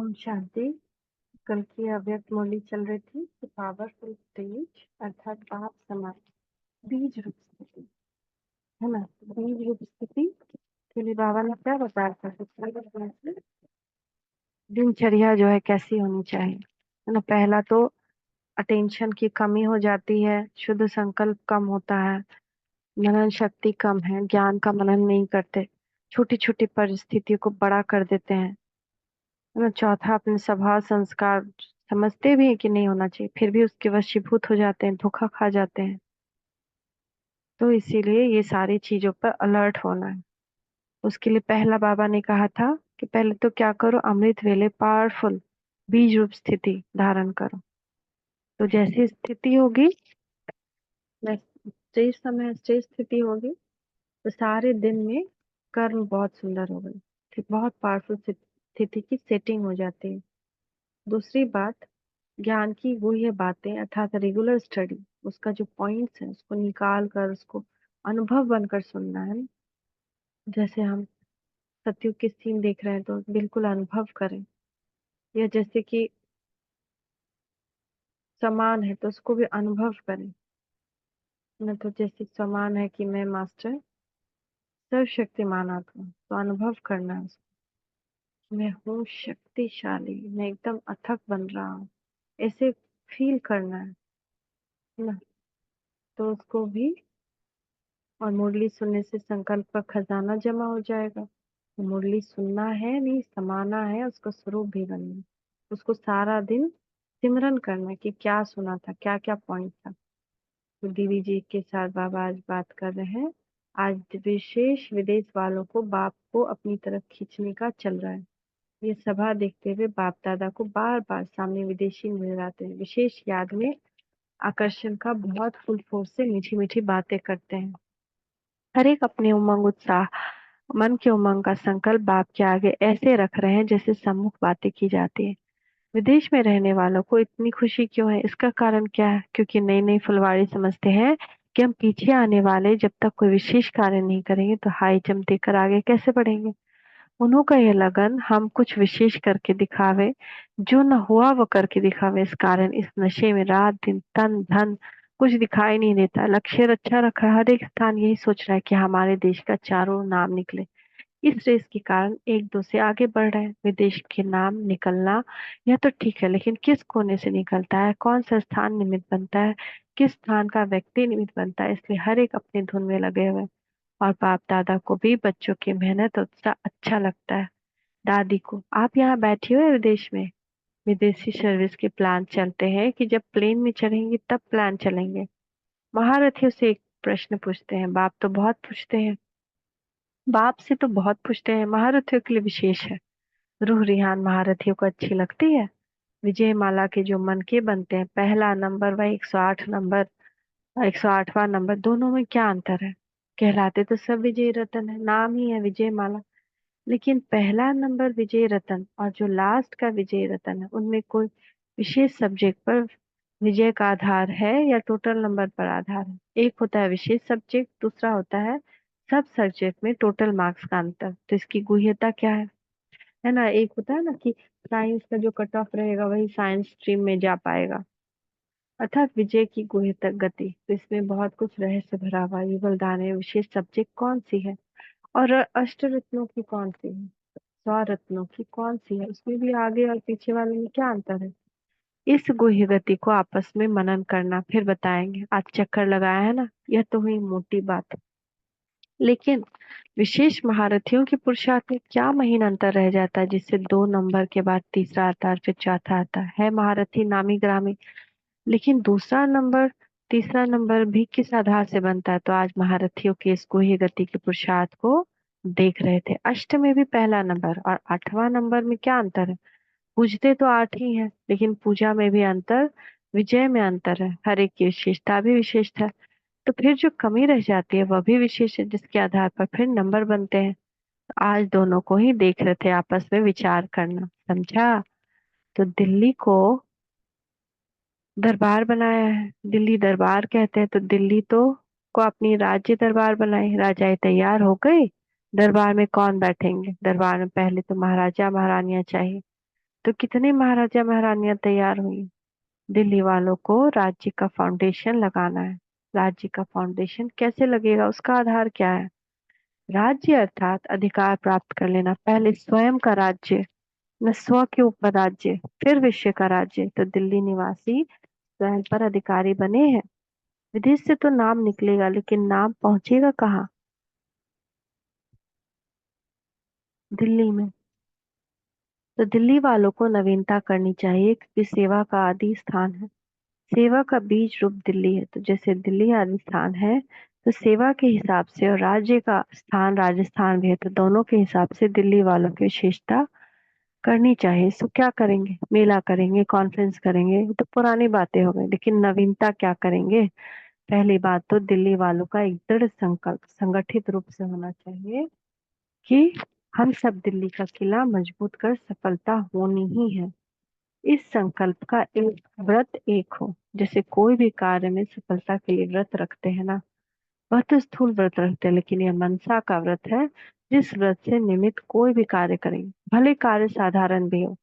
ओम शांति। कल की अव्यक्त मुरली चल रही थी कि पावरफुल स्टेज अर्थात भाव समाधि बीज रूप स्थिति है ना। बीज रूप स्थिति के लिए बाबा ने क्या बताया था? दिनचर्या जो है कैसी होनी चाहिए, है ना। पहला तो अटेंशन की कमी हो जाती है, शुद्ध संकल्प कम होता है, मनन शक्ति कम है, ज्ञान का मनन नहीं करते, छोटी छोटी परिस्थितियों को बड़ा कर देते हैं, है ना। चौथा, अपने स्वभाव संस्कार समझते भी हैं कि नहीं होना चाहिए, फिर भी उसके वशीभूत हो जाते हैं, धोखा खा जाते हैं। तो इसीलिए ये सारी चीजों पर अलर्ट होना है। उसके लिए पहला बाबा ने कहा था कि पहले तो क्या करो, अमृत वेले पावरफुल बीज रूप स्थिति धारण करो। तो जैसी स्थिति होगी, जिस समय जिस स्थिति होगी, तो सारे दिन में कर्म बहुत सुंदर हो गए, ठीक, बहुत पावरफुल स्थिति की सेटिंग हो जाती है। दूसरी बात, ज्ञान की वो ये बातें अर्थात रेगुलर स्टडी, उसका जो पॉइंट्स है उसको निकाल कर उसको अनुभव बनकर सुनना है। जैसे हम सतयुग की सीन देख रहे हैं तो बिल्कुल अनुभव करें, या जैसे कि समान है तो उसको भी अनुभव करें। न तो जैसे समान है कि मैं मास्टर सर्वशक्तिमान आत्मा, तो अनुभव करना है उसको, मैं हूँ शक्तिशाली, मैं एकदम अथक बन रहा हूँ, ऐसे फील करना है ना। तो उसको भी, और मुरली सुनने से संकल्प का खजाना जमा हो जाएगा। तो मुरली सुनना है नहीं, समाना है, उसका स्वरूप भी बनना है। उसको सारा दिन सिमरन करना है कि क्या सुना था, क्या क्या पॉइंट था। तो दीदी जी के साथ बाबा आज बात कर रहे हैं। आज विशेष विदेश वालों को बाप को अपनी तरफ खींचने का चल रहा है। ये सभा देखते हुए बाप दादा को बार बार सामने विदेशी नजर आते हैं, विशेष याद में आकर्षण का बहुत फुल फोर्स से मीठी मीठी बातें करते हैं। हर एक अपने उमंग उत्साह मन के उमंग का संकल्प बाप के आगे ऐसे रख रहे हैं जैसे सम्मुख बातें की जाती है। विदेश में रहने वालों को इतनी खुशी क्यों है? इसका कारण क्या है? क्योंकि नई नई फुलवाड़ी समझते हैं कि हम पीछे आने वाले जब तक कोई विशेष कार्य नहीं करेंगे तो हाई जंप देकर आगे कैसे बढ़ेंगे। उन्हों का यह लगन हम कुछ विशेष करके दिखावे, जो न हुआ वो करके दिखावे। इस कारण इस नशे में रात दिन तन धन कुछ दिखाई नहीं देता। लक्ष्य अच्छा रखा है, हर एक स्थान यही सोच रहा है कि हमारे देश का चारों ओर नाम निकले। इस रेस के कारण एक दो से आगे बढ़ रहे हैं। विदेश के नाम निकलना यह तो ठीक है, लेकिन किस कोने से निकलता है, कौन सा स्थान निमित्त बनता है, किस स्थान का व्यक्ति निमित्त बनता है, इसलिए हर एक अपने धुन में लगे हुए हैं। और बाप दादा को भी बच्चों की मेहनत और उत्साह अच्छा लगता है। दादी को, आप यहाँ बैठे हुए विदेश में, विदेशी सर्विस के प्लान चलते हैं कि जब प्लेन में चढ़ेंगे तब प्लान चलेंगे। महारथियों से एक प्रश्न पूछते हैं, बाप तो बहुत पूछते हैं, बाप से तो बहुत पूछते हैं, महारथियों के लिए विशेष है। रूह रिहान महारथियों को अच्छी लगती है। विजय माला के जो मन के बनते हैं, पहला नंबर व 108 नंबर, 108वां नंबर, दोनों में क्या अंतर है? कहलाते तो सब विजय रतन है, नाम ही है विजय माला, लेकिन पहला नंबर विजय रतन और जो लास्ट का विजय रतन है, उनमें कोई विशेष सब्जेक्ट पर विजय का आधार है या टोटल नंबर पर आधार है? एक होता है विशेष सब्जेक्ट, दूसरा होता है सब सब्जेक्ट में टोटल मार्क्स का अंतर। तो इसकी गुह्यता क्या है ना। एक होता है ना कि साइंस का जो कट ऑफ रहेगा वही साइंस स्ट्रीम में जा पाएगा, अर्थात विजय की गुह्यतक गति। तो इसमें बहुत कुछ रहस्य भरा हुआ है। युगल दान में विशेष सब्जेक्ट कौन सी है, और अष्ट रत्नों की कौन सी है, 100 रत्नों की कौन सी है, उसमें भी आगे और पीछे वाले में क्या अंतर है? इस गुह्य गति को आपस में मनन करना, फिर बताएंगे। आज चक्कर लगाया है ना, यह तो हुई मोटी बात। लेकिन विशेष महारथियों के पुरुषार्थ में क्या महीन अंतर रह जाता है, जिससे 2 नंबर के बाद तीसरा आता है, फिर चौथा आता है महारथी नामी ग्रामी। लेकिन दूसरा नंबर तीसरा नंबर भी किस आधार से बनता है? तो आज महारथियों के इस गुह्य गति के पुरुषार्थ को देख रहे थे। अष्ट में भी पहला नंबर और 8वां नंबर में क्या अंतर है? पूजते तो 8 ही है, लेकिन पूजा में भी अंतर, विजय में अंतर है, हर एक की विशेषता भी विशेष है। तो फिर जो कमी रह जाती है वह भी विशेष है, जिसके आधार पर फिर नंबर बनते हैं। आज दोनों को ही देख रहे थे, आपस में विचार करना, समझा। तो दिल्ली को दरबार बनाया है, दिल्ली दरबार कहते हैं, तो दिल्ली तो को अपनी राज्य दरबार बनाई, राजाएं तैयार हो गई, दरबार में कौन बैठेंगे? दरबार में पहले तो महाराजा महारानियां चाहिए। तो कितने महाराजा महारानियां तैयार हुई। दिल्ली वालों को राज्य का फाउंडेशन लगाना है। राज्य का फाउंडेशन कैसे लगेगा, उसका आधार क्या है। राज्य अर्थात अधिकार प्राप्त कर लेना। पहले स्वयं का राज्य, न स्व के ऊपर राज्य, फिर विश्व का राज्य। तो दिल्ली निवासी स्वयं पर अधिकारी बने हैं। विदेश से तो नाम निकलेगा, लेकिन नाम पहुंचेगा कहाँ। दिल्ली में। तो दिल्ली वालों को नवीनता करनी चाहिए, क्योंकि सेवा का आदि स्थान है। सेवा का बीज रूप दिल्ली है। तो जैसे दिल्ली आदि स्थान है, तो सेवा के हिसाब से, और राज्य का स्थान राजस्थान भी है, तो दोनों के हिसाब से दिल्ली वालों की विशेषता करनी चाहिए। सो क्या करेंगे, मेला करेंगे, कॉन्फ्रेंस करेंगे, ये तो पुरानी बातें हो गई। लेकिन नवीनता क्या करेंगे। पहली बात तो दिल्ली वालों का एक दृढ़ संकल्प संगठित रूप से होना चाहिए कि हम सब दिल्ली का किला मजबूत कर सफलता होनी ही है। इस संकल्प का एक व्रत एक हो। जैसे कोई भी कार्य में सफलता के लिए व्रत रखते हैं ना, वह तो स्थूल व्रत रखते हैं, लेकिन यह मनसा का व्रत है। जिस व्रत से निमित्त कोई भी कार्य करें, भले कार्य साधारण भी हो,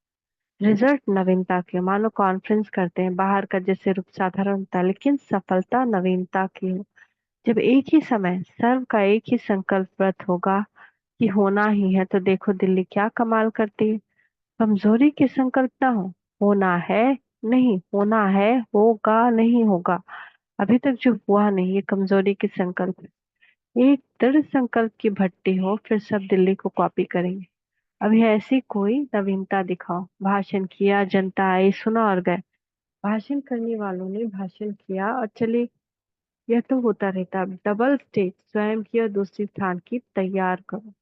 रिजल्ट नवीनता के। मानो कॉन्फ्रेंस करते हैं, बाहर का जैसे रूप साधारण होता है, लेकिन सफलता नवीनता की हो। जब एक ही समय सर्व का एक ही संकल्प व्रत होगा कि होना ही है, तो देखो दिल्ली क्या कमाल करती है। कमजोरी के संकल्प ना हो। होना है, नहीं होना है, होगा नहीं होगा, अभी तक जो हुआ नहीं, ये कमजोरी के संकल्प है। एक दृढ़ संकल्प की भट्टी हो, फिर सब दिल्ली को कॉपी करेंगे। अभी ऐसी कोई नवीनता दिखाओ। भाषण किया, जनता आई, सुना और गए। भाषण करने वालों ने भाषण किया और चले, यह तो होता रहता। अब डबल स्टेज स्वयं की और दूसरी स्थान की तैयार करो।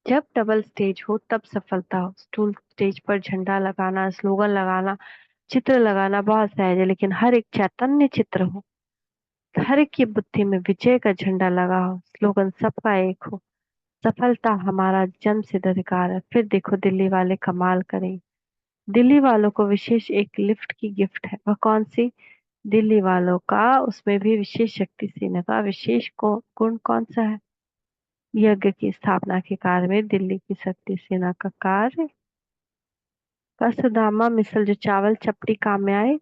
जब डबल स्टेज हो तब सफलता हो। स्टूल स्टेज पर झंडा लगाना, स्लोगन लगाना, चित्र लगाना बहुत सहज है, लेकिन हर एक चैतन्य चित्र हो, हर एक की बुद्धि में विजय का झंडा लगा हो, स्लोगन सबका एक हो। सफलता हमारा जन्म सिद्ध अधिकार है। फिर देखो दिल्ली वाले कमाल करें। दिल्ली वालों को विशेष एक लिफ्ट की गिफ्ट है। वह कौन सी। दिल्ली वालों का, उसमें भी विशेष शक्ति सेना का विशेष को गुण कौन सा है। यज्ञ की स्थापना के कार्य में दिल्ली की शक्ति सेना का कार्य का सुदामा मिसल जो चावल चपटी काम में आए,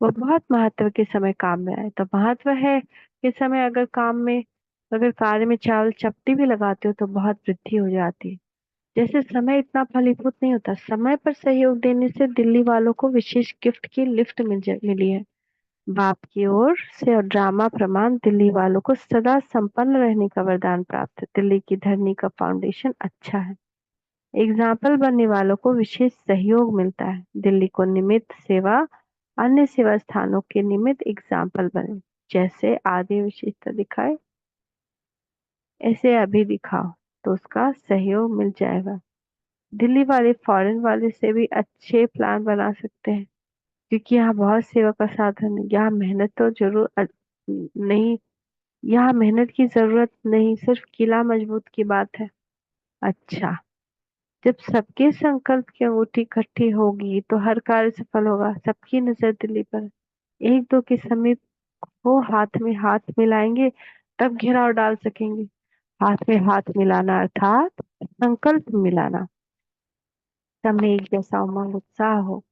वो बहुत महत्व के समय काम में आए। तो महत्व है के समय अगर काम में, अगर कार्य में चावल चपटी भी लगाते हो तो बहुत वृद्धि हो जाती है। जैसे समय इतना फलीभूत नहीं होता, समय पर सहयोग देने से दिल्ली वालों को विशेष गिफ्ट की लिफ्ट मिली है। बाप की ओर से और ड्रामा प्रमाण दिल्ली वालों को सदा संपन्न रहने का वरदान प्राप्त है। दिल्ली की धरनी का फाउंडेशन अच्छा है। एग्जाम्पल बनने वालों को विशेष सहयोग मिलता है। दिल्ली को निमित्त सेवा, अन्य सेवा स्थानों के निमित्त एग्जाम्पल बने। जैसे आदि विशेषता दिखाए, ऐसे अभी दिखाओ, तो उसका सहयोग मिल जाएगा। दिल्ली वाले फॉरेन वाले से भी अच्छे प्लान बना सकते हैं, क्योंकि यहाँ बहुत सेवा का साधन है। यहाँ मेहनत तो जरूर नहीं, यहाँ मेहनत की जरूरत नहीं, सिर्फ किला मजबूत की बात है। अच्छा, जब सबके संकल्प की अंगूठी इकट्ठी होगी तो हर कार्य सफल होगा। सबकी नजर दिल्ली पर है। एक दो के समीप वो हाथ में हाथ मिलाएंगे, तब घेराव डाल सकेंगे। हाथ में हाथ मिलाना अर्थात संकल्प मिलाना। सब में एक जैसा उमंग उत्साह हो,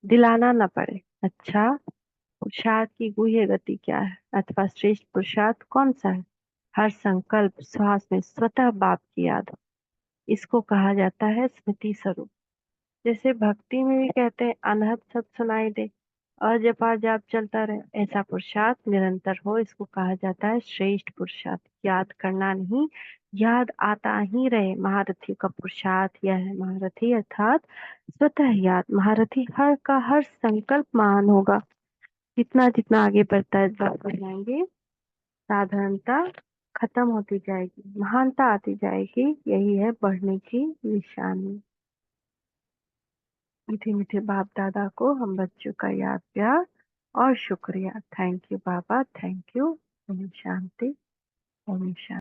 दिलाना न पड़े। अच्छा, पुरुषार्थ की गुह्य गति क्या है, अथवा श्रेष्ठ पुरुषार्थ कौन सा है। हर संकल्प श्वास में स्वतः बाप की याद हो, इसको कहा जाता है स्मृति स्वरूप। जैसे भक्ति में भी कहते हैं अनहद सत सुनाई दे और जपा जाप चलता रहे, ऐसा पुरुषार्थ निरंतर हो, इसको कहा जाता है श्रेष्ठ पुरुषार्थ। याद करना नहीं, याद आता ही रहे। महारथी का पुरुषार्थ यह है। महारथी अर्थात स्वतः याद। महारथी हर का हर संकल्प महान होगा। जितना जितना आगे बढ़ता है, बढ़ते जाएंगे, साधारणता खत्म होती जाएगी, महानता आती जाएगी। यही है बढ़ने की निशानी। मीठे मीठे बाप दादा को हम बच्चों का याद प्यार और शुक्रिया। थैंक यू बाबा, थैंक यू। ओम शांति। ओम शांति।